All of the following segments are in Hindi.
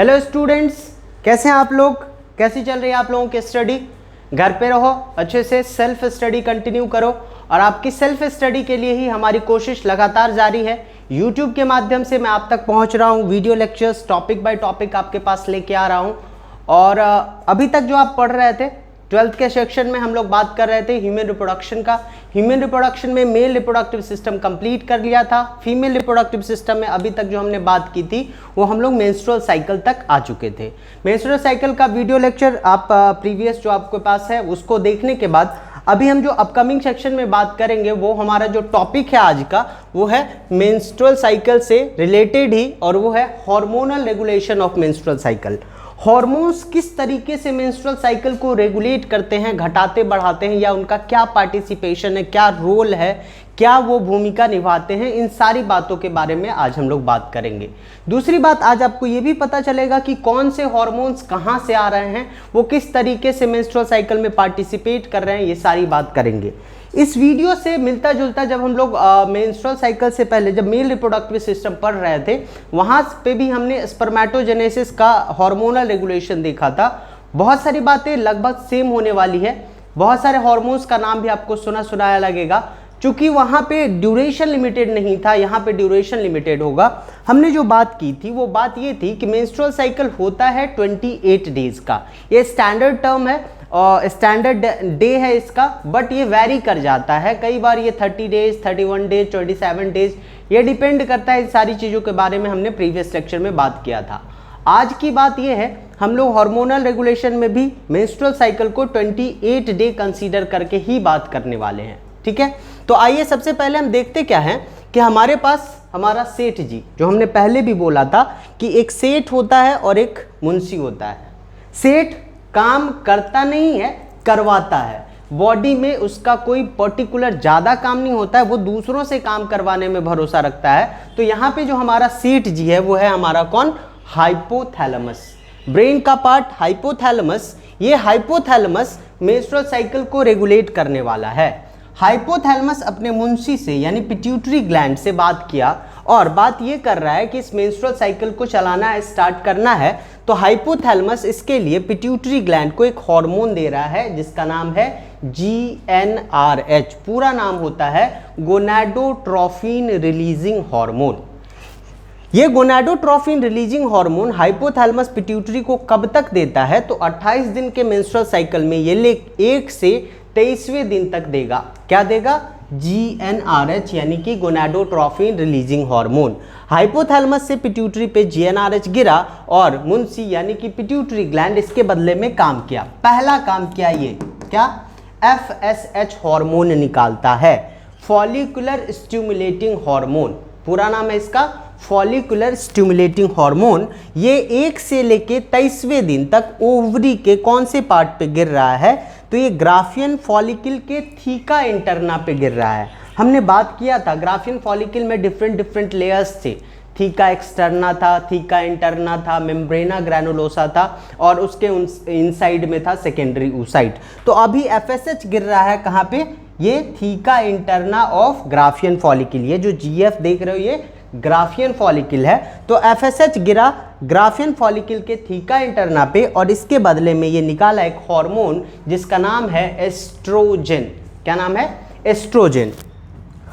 हेलो स्टूडेंट्स, कैसे हैं आप लोग? कैसी चल रही है आप लोगों की स्टडी? घर पे रहो, अच्छे से सेल्फ स्टडी कंटिन्यू करो और आपकी सेल्फ स्टडी के लिए ही हमारी कोशिश लगातार जारी है। यूट्यूब के माध्यम से मैं आप तक पहुंच रहा हूं, video lectures topic by topic आपके पास लेके आ रहा हूं। और अभी तक जो आप पढ़ रहे थे 12th के सेक्शन में हम लोग बात कर रहे थे ह्यूमन रिप्रोडक्शन का। ह्यूमन रिप्रोडक्शन में मेल रिप्रोडक्टिव सिस्टम कंप्लीट कर लिया था। फीमेल रिप्रोडक्टिव सिस्टम में अभी तक जो हमने बात की थी वो हम लोग मेंस्ट्रुअल साइकिल तक आ चुके थे। मेंस्ट्रुअल साइकिल का वीडियो लेक्चर आप प्रीवियस जो आपके पास है उसको देखने के बाद अभी हम जो अपकमिंग सेक्शन में बात करेंगे वो हमारा जो टॉपिक है आज का वो है मेंस्ट्रुअल साइकिल से रिलेटेड ही, और वो है hormonal regulation of menstrual cycle. Hormones किस तरीके से मेंस्ट्रुअल साइकिल को रेगुलेट करते हैं, घटाते बढ़ाते हैं, या उनका क्या पार्टिसिपेशन है, क्या रोल है, क्या वो भूमिका निभाते हैं, इन सारी बातों के बारे में आज हम लोग बात करेंगे। दूसरी बात, आज आपको ये भी पता चलेगा कि कौन से हॉर्मोन्स कहाँ से आ रहे हैं, वो किस तरीके से मेंस्ट्रुअल साइकिल में पार्टिसिपेट कर रहे हैं, ये सारी बात करेंगे। इस वीडियो से मिलता जुलता जब हम लोग मेंस्ट्रुअल साइकिल से पहले जब मेल रिप्रोडक्टिव सिस्टम पढ़ रहे थे वहाँ पे भी हमने स्पर्मेटोजेनेसिस का हार्मोनल रेगुलेशन देखा था। बहुत सारी बातें लगभग सेम होने वाली है। बहुत सारे हार्मोन्स का नाम भी आपको सुनाया लगेगा। चूंकि वहाँ पे ड्यूरेशन लिमिटेड नहीं था, यहाँ पे ड्यूरेशन लिमिटेड होगा। हमने जो बात की थी वो बात ये थी कि मेंस्ट्रुअल साइकिल होता है 28 डेज का। ये स्टैंडर्ड टर्म है और स्टैंडर्ड डे है इसका, बट ये वैरी कर जाता है। कई बार ये 30 डेज, 31 डेज, 27 डेज, ये डिपेंड करता है। इन सारी चीज़ों के बारे में हमने प्रीवियस लेक्चर में बात किया था। आज की बात ये है, हम लोग हार्मोनल रेगुलेशन में भी मेंस्ट्रुअल साइकिल को 28 डे कंसीडर करके ही बात करने वाले हैं। ठीक है, तो आइए सबसे पहले हम देखते क्या है कि हमारे पास हमारा सेठ जी, जो हमने पहले भी बोला था कि एक सेठ होता है और एक मुंशी होता है। सेठ काम करता नहीं है, करवाता है। बॉडी में उसका कोई पर्टिकुलर ज़्यादा काम नहीं होता है, वो दूसरों से काम करवाने में भरोसा रखता है। तो यहाँ पे जो हमारा सेठ जी है वो है हमारा कौन? हाइपोथैलेमस। ब्रेन का पार्ट हाइपोथैलेमस। ये हाइपोथैलेमस मेंस्ट्रुअल साइकिल को रेगुलेट करने वाला है। हाइपोथैलेमस अपने मुंशी से यानी पिट्यूटरी ग्लैंड से बात किया और बात ये कर रहा है कि इस मेंस्ट्रुअल साइकिल को चलाना है, स्टार्ट करना है। तो हाइपोथैलेमस इसके लिए पिट्यूटरी ग्लैंड को एक हार्मोन दे रहा है जिसका नाम है GnRH। पूरा नाम होता है गोनाडोट्रोफिन रिलीजिंग हार्मोन। ये gonadotrophin releasing hormone hypothalamus pituitary को कब तक देता है? तो 28 दिन के मेंस्ट्रुअल साइकिल में ये 1 से 23वें दिन तक देगा। क्या देगा? GnRH यानी कि गोनाडोट्रोफिन रिलीजिंग हार्मोन। हाइपोथैलेमस से पिट्यूटरी पे GnRH गिरा और मुंशी यानी कि पिट्यूटरी ग्लैंड इसके बदले में काम किया। पहला काम किया ये क्या? FSH हार्मोन निकालता है, फॉलिकुलर स्टिमुलेटिंग हार्मोन। पूरा नाम है इसका फॉलिकुलर स्टिमुलेटिंग हार्मोन। ये 1 से लेके 23वें दिन तक ओवरी के कौन से पार्ट पे गिर रहा है? तो ये ग्राफियन फॉलिकल के थीका इंटरना पे गिर रहा है। हमने बात किया था ग्राफियन फॉलिकल में डिफरेंट लेयर्स थे। थीका एक्सटर्ना था, थीका इंटरना था, मेम्ब्रेना ग्रैनुलोसा था और उसके इनसाइड में था सेकेंडरी oocyte। तो अभी FSH गिर रहा है कहाँ पे? ये theca interna of Graafian follicle. ये जो GF देख रहे हो ये ग्राफियन फॉलिकल है। तो FSH गिरा ग्राफियन फॉलिकल के थीका इंटरना पे और इसके बदले में ये निकाला एक हार्मोन जिसका नाम है एस्ट्रोजन। क्या नाम है? एस्ट्रोजन।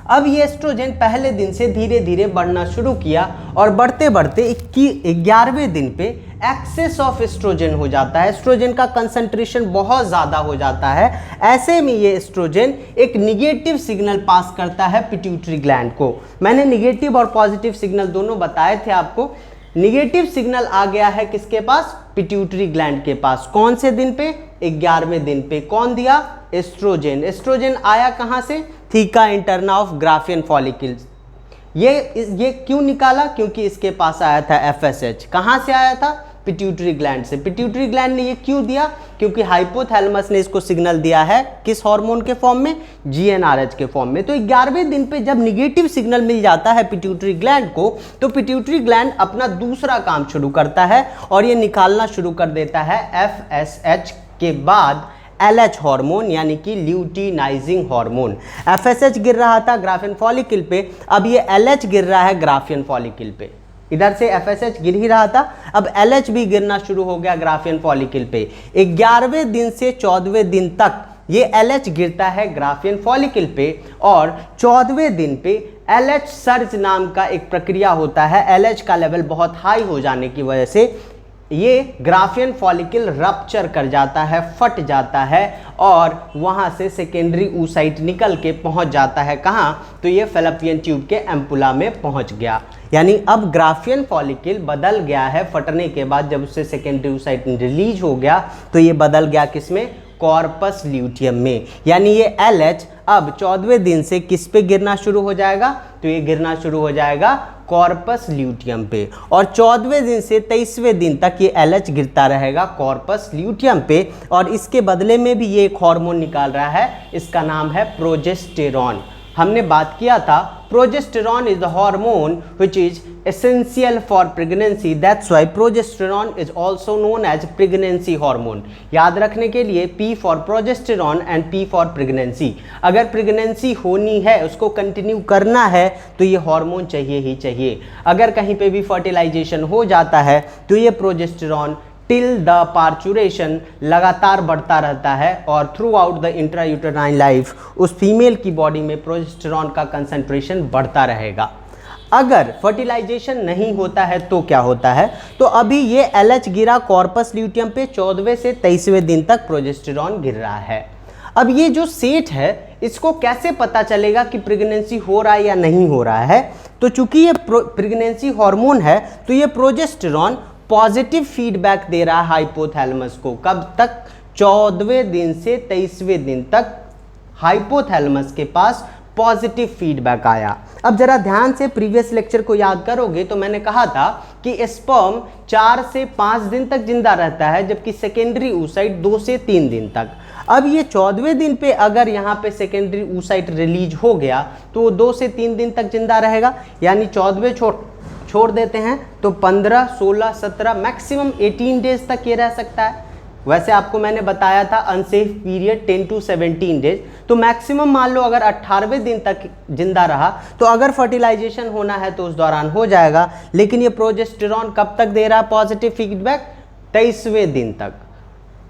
अब ये एस्ट्रोजन पहले दिन से धीरे धीरे बढ़ना शुरू किया और बढ़ते बढ़ते 11वें दिन पे एक्सेस ऑफ एस्ट्रोजन हो जाता है। एस्ट्रोजन का कंसंट्रेशन बहुत ज़्यादा हो जाता है। ऐसे में ये एस्ट्रोजन एक निगेटिव सिग्नल पास करता है पिट्यूटरी ग्लैंड को। मैंने निगेटिव और पॉजिटिव सिग्नल दोनों बताए थे आपको। निगेटिव सिग्नल आ गया है किसके पास? पिट्यूटरी ग्लैंड के पास। कौन से दिन पे? 11वें दिन पे। कौन दिया? एस्ट्रोजन। एस्ट्रोजन आया कहाँ से? Theca interna of Graafian follicles. ये क्यों निकाला? क्योंकि इसके पास आया था FSH। कहाँ से आया था? पिट्यूटरी ग्लैंड से। पिट्यूटरी ग्लैंड ने ये क्यों दिया? क्योंकि हाइपोथैलेमस ने इसको सिग्नल दिया है किस हार्मोन के फॉर्म में? GnRH के फॉर्म में। तो 11वें दिन पे जब निगेटिव सिग्नल मिल जाता है पिट्यूटरी ग्लैंड को तो पिट्यूटरी ग्लैंड अपना दूसरा काम शुरू करता है और ये निकालना शुरू कर देता है FSH के बाद LH हार्मोन यानी कि ल्यूटिनाइजिंग हार्मोन। FSH गिर रहा था ग्राफियन फॉलिकल पे, अब ये LH गिर रहा है ग्राफियन फॉलिकल पे। इधर से FSH गिर ही रहा था, अब LH भी गिरना शुरू हो गया ग्राफियन फॉलिकल पे। 11वें दिन से 14वें दिन तक ये LH गिरता है ग्राफियन फॉलिकल पे, और 14वें दिन पे LH सर्ज नाम का एक प्रक्रिया होता है। LH का लेवल बहुत हाई हो जाने की वजह से ये ग्राफियन फॉलिकल रप्चर कर जाता है, फट जाता है, और वहाँ से सेकेंडरी oocyte निकल के पहुँच जाता है कहाँ, तो ये फैलोपियन ट्यूब के एम्पुला में पहुँच गया। यानी अब ग्राफियन फॉलिकल बदल गया है फटने के बाद, जब उससे सेकेंडरी oocyte रिलीज हो गया तो ये बदल गया किसमें, कॉर्पस ल्यूटियम में। यानी ये LH अब 14वें दिन से किस पे गिरना शुरू हो जाएगा, तो ये गिरना शुरू हो जाएगा कॉर्पस ल्यूटियम पे, और 14वें दिन से 23वें दिन तक ये LH गिरता रहेगा कॉर्पस ल्यूटियम पे, और इसके बदले में भी ये एक हार्मोन निकाल रहा है, इसका नाम है प्रोजेस्टेरॉन। हमने बात किया था progesterone is the hormone which is essential for pregnancy, that's why progesterone is also known as pregnancy hormone. याद रखने के लिए P for progesterone and P for pregnancy. अगर प्रेगनेंसी होनी है, उसको कंटिन्यू करना है, तो ये हार्मोन चाहिए ही चाहिए। अगर कहीं पे भी फर्टिलाइजेशन हो जाता है तो ये प्रोजेस्टेरॉन टिल द पार्चुरेशन लगातार बढ़ता रहता है, और through out the intrauterine life उस फीमेल की बॉडी में प्रोजेस्टेरॉन का कंसंट्रेशन बढ़ता रहेगा। अगर फर्टिलाइजेशन नहीं होता है तो क्या होता है, तो अभी ये LH गिरा कॉर्पस ल्यूटियम पे, 14वें से 23वें दिन तक प्रोजेस्टेरॉन गिर रहा है। अब ये जो सेट है, इसको कैसे पता चलेगा कि प्रेगनेंसी हो रहा है या नहीं हो रहा है, तो चूंकि ये प्रेगनेंसी हार्मोन है तो ये प्रोजेस्टेरॉन पॉजिटिव फीडबैक दे रहा है हाइपोथैलेमस को। कब तक, 14वें दिन से 23वें दिन तक हाइपोथैलेमस के पास पॉजिटिव फीडबैक आया। अब जरा ध्यान से प्रीवियस लेक्चर को याद करोगे तो मैंने कहा था कि स्पर्म 4 से 5 दिन तक जिंदा रहता है, जबकि सेकेंडरी oocyte 2 से 3 दिन तक। अब ये 14वें दिन पे अगर यहाँ पे सेकेंडरी oocyte रिलीज हो गया तो वो 2 से 3 दिन तक जिंदा रहेगा, यानी 14वें छोड़ देते हैं तो 15, 16, 17 मैक्सिमम 18 डेज तक ये रह सकता है। वैसे आपको मैंने बताया था अनसेफ पीरियड 10 to 17 डेज, तो मैक्सिमम मान लो अगर 18वें दिन तक जिंदा रहा तो अगर फर्टिलाइजेशन होना है तो उस दौरान हो जाएगा। लेकिन ये प्रोजेस्टेरॉन कब तक दे रहा है पॉजिटिव फीडबैक, 23वें दिन तक।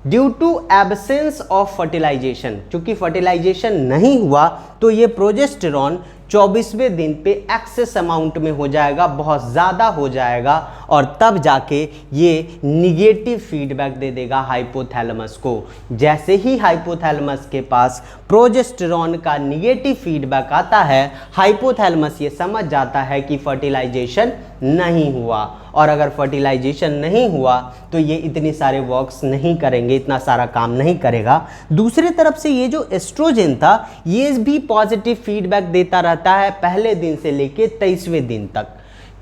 Due to absence of fertilisation, चूंकि फर्टिलाइजेशन नहीं हुआ तो ये प्रोजेस्टेरॉन 24वें दिन पे एक्सेस अमाउंट में हो जाएगा, बहुत ज़्यादा हो जाएगा, और तब जाके ये निगेटिव फीडबैक दे देगा हाइपोथैलेमस को। जैसे ही हाइपोथैलेमस के पास प्रोजेस्टेरॉन का निगेटिव फीडबैक आता है, हाइपोथैलेमस ये समझ जाता है कि फर्टिलाइजेशन नहीं हुआ, और अगर फर्टिलाइजेशन नहीं हुआ तो ये इतने सारे वर्क्स नहीं करेंगे, इतना सारा काम नहीं करेगा। दूसरी तरफ से ये जो एस्ट्रोजन था ये भी पॉजिटिव फीडबैक देता रहता है पहले दिन से लेके 23वें दिन तक।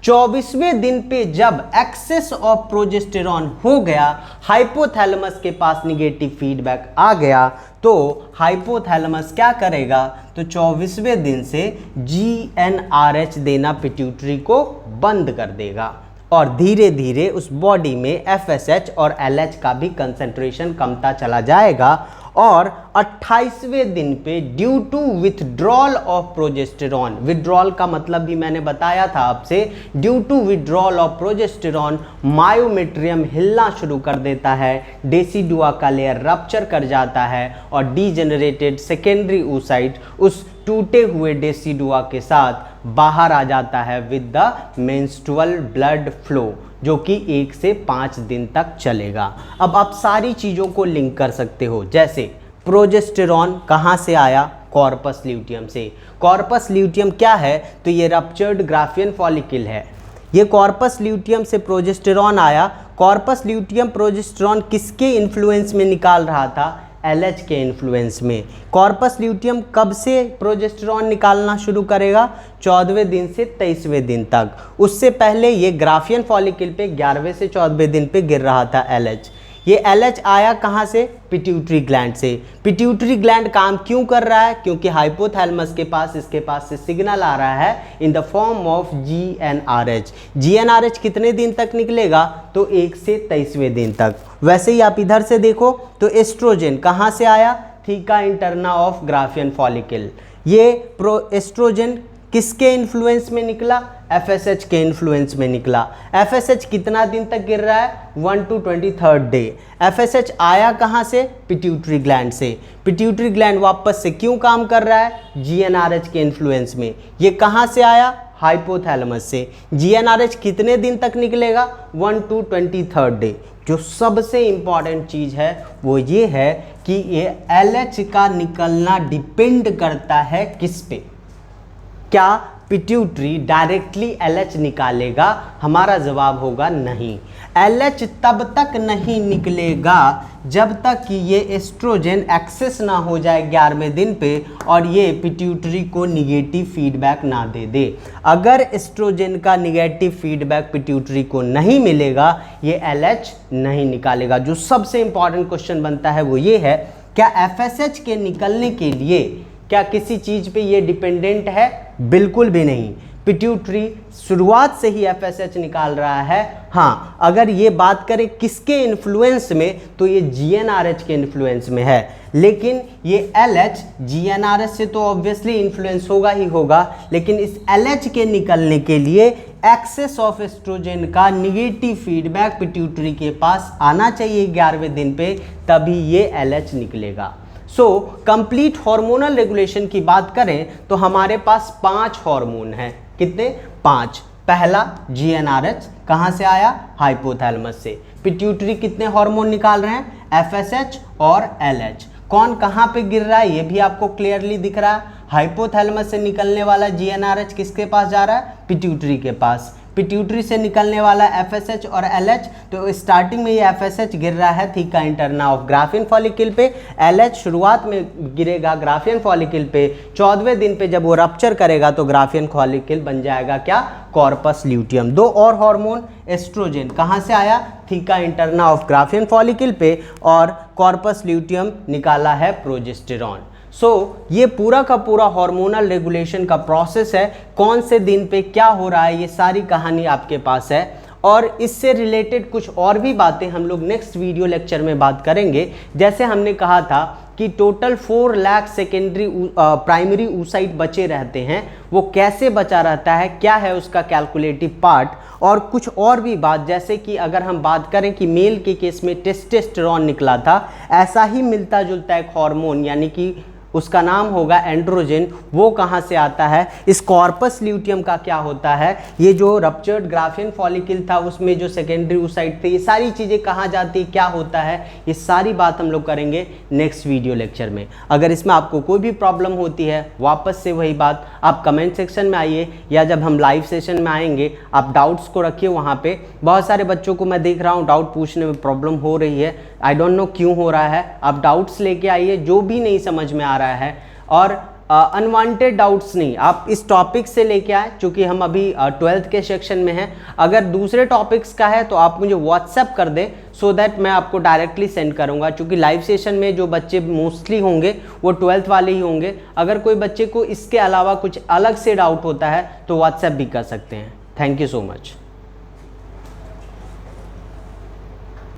24वें दिन पे जब एक्सेस ऑफ प्रोजेस्टेरॉन हो गया, हाइपोथैलेमस के पास निगेटिव फीडबैक आ गया, तो हाइपोथैलेमस क्या करेगा, तो 24वें दिन से GnRH देना पिट्यूटरी को बंद कर देगा, और धीरे धीरे उस बॉडी में FSH और LH का भी कंसंट्रेशन कमता चला जाएगा। और 28वें दिन पे due to withdrawal of progesterone, withdrawal का मतलब भी मैंने बताया था आपसे, due to withdrawal of progesterone myometrium हिलना शुरू कर देता है, डेसिडुआ का लेयर रप्चर कर जाता है, और डीजेनरेटेड सेकेंडरी oocyte उस टूटे हुए डेसिडुआ के साथ बाहर आ जाता है with the menstrual blood flow, जो कि 1 से 5 दिन तक चलेगा। अब आप सारी चीज़ों को लिंक कर सकते हो, जैसे प्रोजेस्टेरॉन कहाँ से आया, कॉर्पस ल्यूटियम से। कॉर्पस ल्यूटियम क्या है, तो ये रप्चर्ड ग्राफियन फॉलिकल है। ये कॉर्पस ल्यूटियम से प्रोजेस्टेरॉन आया। कॉर्पस ल्यूटियम प्रोजेस्टेरॉन किसके इन्फ्लुएंस में निकाल रहा था, LH के इन्फ्लुएंस में। कॉर्पस ल्यूटियम कब से प्रोजेस्टेरॉन निकालना शुरू करेगा, 14वें दिन से 23वें दिन तक। उससे पहले ये ग्राफियन फॉलिकल पे 11वें से 14वें दिन पे गिर रहा था LH। ये LH आया कहाँ से, पिट्यूटरी ग्लैंड से। पिट्यूटरी ग्लैंड काम क्यों कर रहा है, क्योंकि हाइपोथैलेमस के पास इसके पास से सिग्नल आ रहा है in the form of GnRH। GnRH कितने दिन तक निकलेगा, तो 1 से 23वें दिन तक। वैसे ही आप इधर से देखो तो एस्ट्रोजन कहाँ से आया, theca interna of Graafian follicle. ये एस्ट्रोजन किसके इन्फ्लुएंस में निकला? FSH के इन्फ्लुएंस में निकला। FSH कितना दिन तक गिर रहा है? 1 to 23rd डे। FSH आया कहाँ से? पिट्यूटरी ग्लैंड से। पिट्यूटरी ग्लैंड वापस से क्यों काम कर रहा है? GnRH के इन्फ्लुएंस में। ये कहाँ से आया? हाइपोथैलेमस से। GnRH कितने दिन तक निकलेगा? 1 to 23rd डे। जो सबसे इंपॉर्टेंट चीज़ है वो ये है कि ये LH का निकलना डिपेंड करता है किस पे? क्या पिट्यूटरी डायरेक्टली LH निकालेगा? हमारा जवाब होगा नहीं। LH तब तक नहीं निकलेगा जब तक कि ये एस्ट्रोजन एक्सेस ना हो जाए 11वें दिन पे और ये पिट्यूटरी को निगेटिव फीडबैक ना दे दे। अगर एस्ट्रोजन का निगेटिव फीडबैक पिट्यूटरी को नहीं मिलेगा, ये LH नहीं निकालेगा। जो सबसे इंपॉर्टेंट क्वेश्चन बनता है वो ये है, क्या FSH के निकलने के लिए क्या किसी चीज पे ये डिपेंडेंट है? बिल्कुल भी नहीं। पिट्यूटरी शुरुआत से ही FSH निकाल रहा है। हाँ, अगर ये बात करें किसके इन्फ्लुएंस में, तो ये GnRH के इन्फ्लुएंस में है। लेकिन ये LH GnRH से तो ऑब्वियसली इन्फ्लुएंस होगा ही होगा, लेकिन इस LH के निकलने के लिए एक्सेस ऑफ एस्ट्रोजन का निगेटिव फीडबैक पिट्यूटरी के पास आना चाहिए 11वें दिन पे, तभी ये LH निकलेगा। सो कंप्लीट हार्मोनल रेगुलेशन की बात करें तो हमारे पास 5 हार्मोन हैं। कितने? 5। पहला GnRH कहाँ से आया? हाइपोथैलेमस से। पिट्यूटरी कितने हार्मोन निकाल रहे हैं? FSH और LH। कौन कहाँ पे गिर रहा है ये भी आपको क्लियरली दिख रहा है। हाइपोथैलेमस से निकलने वाला GnRH किसके पास जा रहा है? पिट्यूटरी के पास। पिट्यूटरी से निकलने वाला FSH और LH, तो स्टार्टिंग में ये FSH गिर रहा है theca interna of Graafian follicle पे। LH शुरुआत में गिरेगा ग्राफियन फॉलिकल पे। 14वें दिन पे जब वो रप्चर करेगा तो ग्राफियन फॉलिकल बन जाएगा क्या? Corpus luteum. 2 और हार्मोन, एस्ट्रोजन कहाँ से आया? Theca interna of Graafian follicle पे, और कॉर्पस ल्यूटियम निकाला है प्रोजेस्टेरॉन। ये पूरा का पूरा हार्मोनल रेगुलेशन का प्रोसेस है। कौन से दिन पे क्या हो रहा है, ये सारी कहानी आपके पास है। और इससे रिलेटेड कुछ और भी बातें हम लोग नेक्स्ट वीडियो लेक्चर में बात करेंगे। जैसे हमने कहा था कि total 4 lakh secondary primary oocyte बचे रहते हैं। वो कैसे बचा रहता है, क्या है उसका कैलकुलेटिव पार्ट, और कुछ और भी बात, जैसे कि अगर हम बात करें कि मेल के केस में टेस्टोस्टेरोन निकला था, ऐसा ही मिलता जुलता एक हार्मोन यानी कि उसका नाम होगा एंड्रोजन, वो कहाँ से आता है? इस कॉर्पस ल्यूटियम का क्या होता है? ये जो रप्चर्ड ग्राफियन फॉलिकल था उसमें जो सेकेंडरी oocyte थे, ये सारी चीज़ें कहाँ जाती, क्या होता है, ये सारी बात हम लोग करेंगे नेक्स्ट वीडियो लेक्चर में। अगर इसमें आपको कोई भी प्रॉब्लम होती है, वापस से वही बात, आप कमेंट सेक्शन में आइए या जब हम लाइव सेशन में आएंगे आप डाउट्स को रखिए वहाँ पे। बहुत सारे बच्चों को मैं देख रहा हूँ डाउट पूछने में प्रॉब्लम हो रही है, आई डोंट नो क्यों हो रहा है। आप डाउट्स लेके आइए, जो भी नहीं समझ में आ रहा है, और अनवांटेड डाउट्स नहीं, आप इस टॉपिक से लेके आए, क्योंकि हम अभी 12th के सेक्शन में हैं। अगर दूसरे टॉपिक्स का है तो आप मुझे व्हाट्सएप कर दें, सो दैट मैं आपको डायरेक्टली सेंड करूंगा, क्योंकि लाइव सेशन में जो बच्चे मोस्टली होंगे वो 12th वाले ही होंगे। अगर कोई बच्चे को इसके अलावा कुछ अलग से डाउट होता है तो व्हाट्सएप भी कर सकते हैं। Thank you so much.